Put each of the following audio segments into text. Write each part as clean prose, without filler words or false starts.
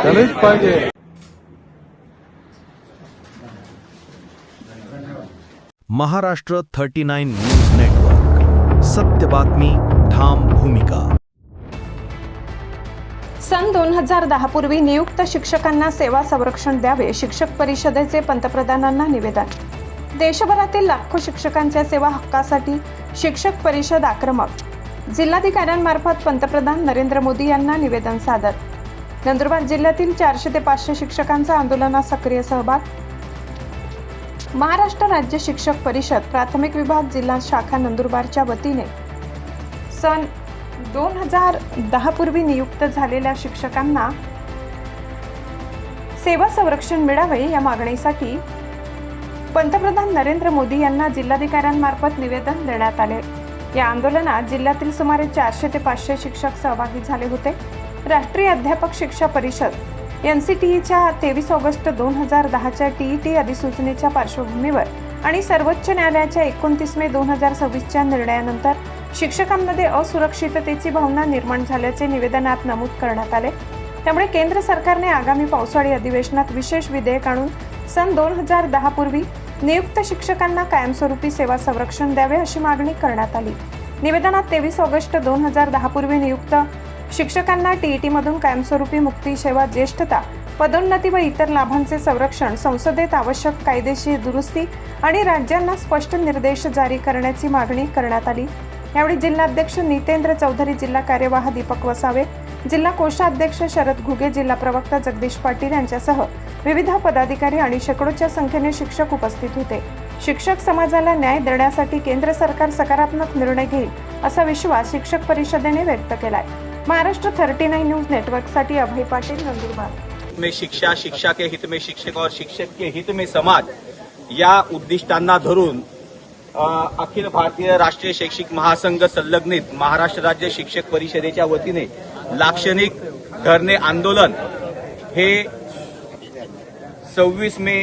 झालीच पाहिजे. Maharashtra 39 news network, सत्य बातमी, ठाम भूमिका. सन 2010 पूर्वी नियुक्त शिक्षकांना सेवा संरक्षण द्यावे, शिक्षक परिषदेचे पंतप्रधानांना निवेदन. देशभरातील लाखो शिक्षकांच्या सेवा हक्कासाठी शिक्षक परिषद आक्रमक. जिल्हाधिकाऱ्यांमार्फत पंतप्रधान नरेंद्र मोदी यांना निवेदन सादर. नंदुरबार जिल्ह्यातील 400 ते 500 शिक्षकांचा आंदोलनात सक्रिय सहभाग. महाराष्ट्र राज्य शिक्षक परिषद प्राथमिक विभाग जिल्हा शाखा नंदुरबारच्या वतीने सन 2010 पूर्वी नियुक्त झालेल्या शिक्षकांना सेवा संरक्षण मिळावे या मागणीसाठी पंतप्रधान नरेंद्र मोदी यांना जिल्हाधिकाऱ्यांमार्फत निवेदन देण्यात आले. या आंदोलनात जिल्ह्यातील सुमारे 400 ते 500 शिक्षक सहभागी झाले होते. राष्ट्रीय अध्यापक शिक्षा परिषद NCTEच्या 23 ऑगस्ट 2010च्या TET अधिसूचनेच्या पार्श्वभूमीवर आणि सर्वोच्च न्यायालयाच्या 29 मे 2026च्या निर्णयानंतर शिक्षकांमध्ये असुरक्षिततेची भावना निर्माण झाल्याचे निवेदनात नमूद करण्यात आले. त्यामुळे केंद्र सरकारने आगामी पावसाळी अधिवेशनात विशेष विधेयक आणून सन 2010 पूर्वी नियुक्त शिक्षकांना कायमस्वरूपी सेवा संरक्षण द्यावे अशी मागणी करण्यात आली. निवेदनात 23 ऑगस्ट 2010 पूर्वी नियुक्त शिक्षकांना TET मधून कायमस्वरूपी मुक्ती, सेवा, ज्येष्ठता, पदोन्नती व इतर लाभांचे संरक्षण, संसदेत आवश्यक कायदेशीर दुरुस्ती आणि राज्यांना स्पष्ट निर्देश जारी करण्याची मागणी करण्यात आली. यावेळी जिल्हाध्यक्ष नितेंद्र चौधरी, जिल्हा कार्यवाह दीपक वसावे, जिल्हा कोषाध्यक्ष शरद घुगे, जिल्हा प्रवक्ता जगदीश पाटील यांच्यासह विविध पदाधिकारी आणि शेकडोच्या संख्येने शिक्षक उपस्थित होते. शिक्षक समाजाला न्याय देण्यासाठी केंद्र सरकार सकारात्मक निर्णय घेईल असा विश्वास शिक्षक परिषदेने व्यक्त केलाय. महाराष्ट्र 39 न्यूज नेटवर्कसाठी अभय पाटील, नंदुरबार. में शिक्षा, शिक्षा के हित में शिक्षक और शिक्षक के हित में समाज या उद्दिष्टांना धरून अखिल भारतीय राष्ट्रीय शैक्षिक महासंघ संलग्नित महाराष्ट्र राज्य शिक्षक परिषदेच्या वतीने लाक्षणिक धरणे आंदोलन हे 26 मे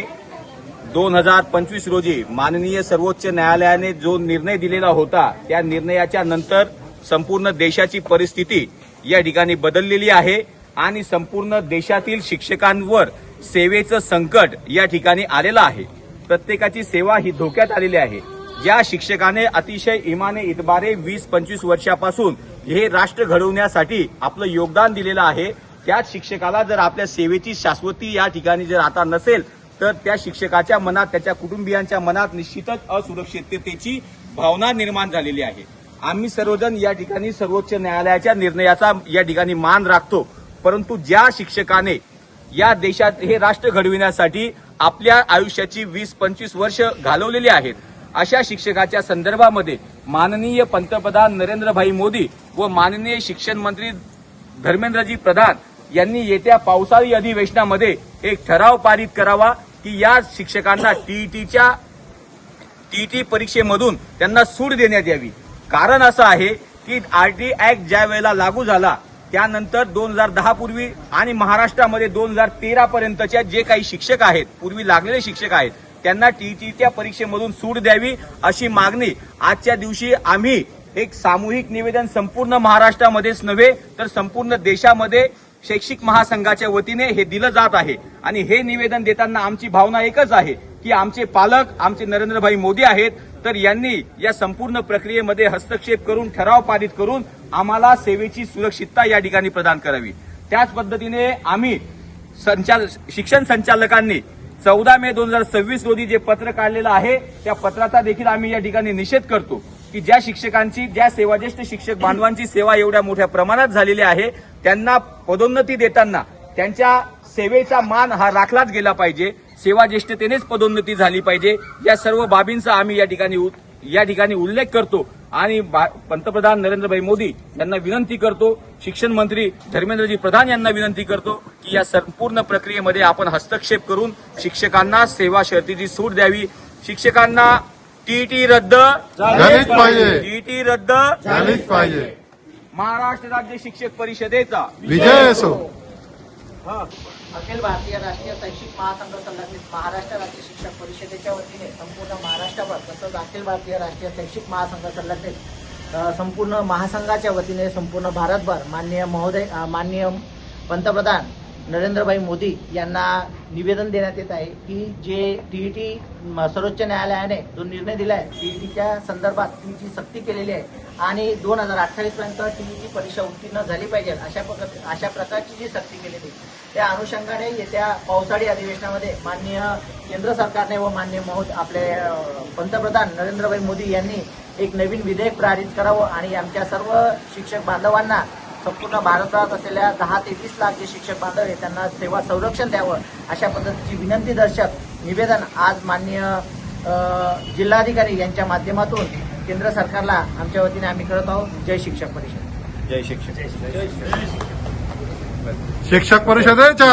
2025 रोजी माननीय सर्वोच्च न्यायालयाने जो निर्णय दिलेला होता त्या निर्णयाच्या नंतर संपूर्ण देशाची परिस्थिती या ठिकाणी बदललेली आहे आणि संपूर्ण देशातील शिक्षकांवर सेवेचं संकट या ठिकाणी आलेलं आहे. प्रत्येकाची सेवा ही धोक्यात आलेली आहे. ज्या शिक्षकाने अतिशय इमाने इतबारे 20-25 वर्षापासून हे राष्ट्र घडवण्यासाठी आपलं योगदान दिलेलं आहे, त्याच शिक्षकाला जर आपल्या सेवेची शाश्वती या ठिकाणी जर आता नसेल तर त्या शिक्षकाच्या मनात, त्याच्या कुटुंबियांच्या मनात निश्चितच असुरक्षिततेची भावना निर्माण झालेली आहे. आम्ही सर्वजण या ठिकाणी सर्वोच्च न्यायालयाच्या निर्णयाचा या ठिकाणी मान राखतो, परंतु ज्या शिक्षकाने या देशात हे राष्ट्र घडविण्यासाठी आपल्या आयुष्याची 20-25 वर्ष घालवलेली आहेत, अशा शिक्षकाच्या संदर्भामध्ये माननीय पंतप्रधान नरेंद्रभाई मोदी व माननीय शिक्षण मंत्री धर्मेंद्रजी प्रधान यांनी येत्या पावसाळी अधिवेशनामध्ये एक ठराव पारित करावा की या शिक्षकांना TET परीक्षेमधून त्यांना सूट देण्यात यावी. कारण असं आहे की RT ऍक्ट ज्या वेळेला लागू झाला त्यानंतर 2010 पूर्वी आणि महाराष्ट्रामध्ये 2013 पर्यंतच्या जे काही शिक्षक आहेत, पूर्वी लागलेले शिक्षक आहेत, त्यांना TETच्या परीक्षेमधून सूट द्यावी अशी मागणी आजच्या दिवशी आम्ही एक सामूहिक निवेदन संपूर्ण महाराष्ट्रामध्येच नव्हे तर संपूर्ण देशामध्ये शैक्षिक महासंघाच्या वतीने हे दिलं जात आहे. आणि हे निवेदन देताना आमची भावना एकच आहे की आमचे पालक, आमचे नरेंद्रभाई मोदी आहेत, तर यांनी या संपूर्ण प्रक्रियेमध्ये हस्तक्षेप करून ठराव पारित करून आम्हाला सेवेची सुरक्षितता या ठिकाणी प्रदान करावी. त्याच पद्धतीने आम्ही शिक्षण संचालकांनी 14 मे 2026 रोजी जे पत्र काढलेलं आहे त्या पत्राचा देखील आम्ही या ठिकाणी निषेध करतो की ज्या शिक्षकांची, ज्या सेवाज्येष्ठ शिक्षक बांधवांची सेवा एवढ्या मोठ्या प्रमाणात झालेली आहे त्यांना पदोन्नती देताना त्यांच्या सेवेचा मान हा राखलाच गेला पाहिजे. सेवाज्येष्ठतेनेच पदोन्नती झाली पाहिजे. या सर्व बाबींचा आम्ही या ठिकाणी उल्लेख करतो आणि पंतप्रधान नरेंद्रभाई मोदी यांना विनंती करतो, शिक्षण मंत्री धर्मेंद्रजी प्रधान यांना विनंती करतो की या संपूर्ण प्रक्रियेमध्ये आपण हस्तक्षेप करून शिक्षकांना सेवा शर्तीची सूट द्यावी. शिक्षकांना TET रद्द झालीच पाहिजे. TET रद्द झालीच पाहिजे. महाराष्ट्र राज्य शिक्षक परिषदेचा विजय असो. अखिल भारतीय राष्ट्रीय शैक्षिक महासंघ संलग्नित महाराष्ट्र राज्य शिक्षक परिषदेच्या वतीने संपूर्ण महाराष्ट्रभर तसंच अखिल भारतीय राष्ट्रीय शैक्षिक महासंघ संलग्नित संपूर्ण महासंघाच्या वतीने संपूर्ण भारतभर माननीय पंतप्रधान नरेंद्रभाई मोदी यांना निवेदन देण्यात येत आहे की जे टीईटी सर्वोच्च न्यायालयाने जो निर्णय दिला आहे टीईटीच्या संदर्भात टीईटी सक्ती केलेली आहे आणि 2028 पर्यंत टीईटी परीक्षा उत्तीर्ण झाली पाहिजे अशा प्रकारची जी सक्ती केलेली त्या अनुषंगाने येत्या पावसाळी अधिवेशनामध्ये माननीय केंद्र सरकारने व माननीय आपले पंतप्रधान नरेंद्रभाई मोदी यांनी एक नवीन विधेयक पारित करावं आणि आमच्या सर्व शिक्षक बांधवांना संपूर्ण भारतात असलेल्या 10 ते 20 लाख जे शिक्षक बांधव आहेत त्यांना सेवा संरक्षण द्यावं अशा पद्धतीची विनंती दर्शक निवेदन आज माननीय जिल्हाधिकारी यांच्या माध्यमातून केंद्र सरकारला आमच्या वतीने आम्ही करत आहोत. जय शिक्षक परिषद. जय शिक्षक. शिक्षक परिषदेचा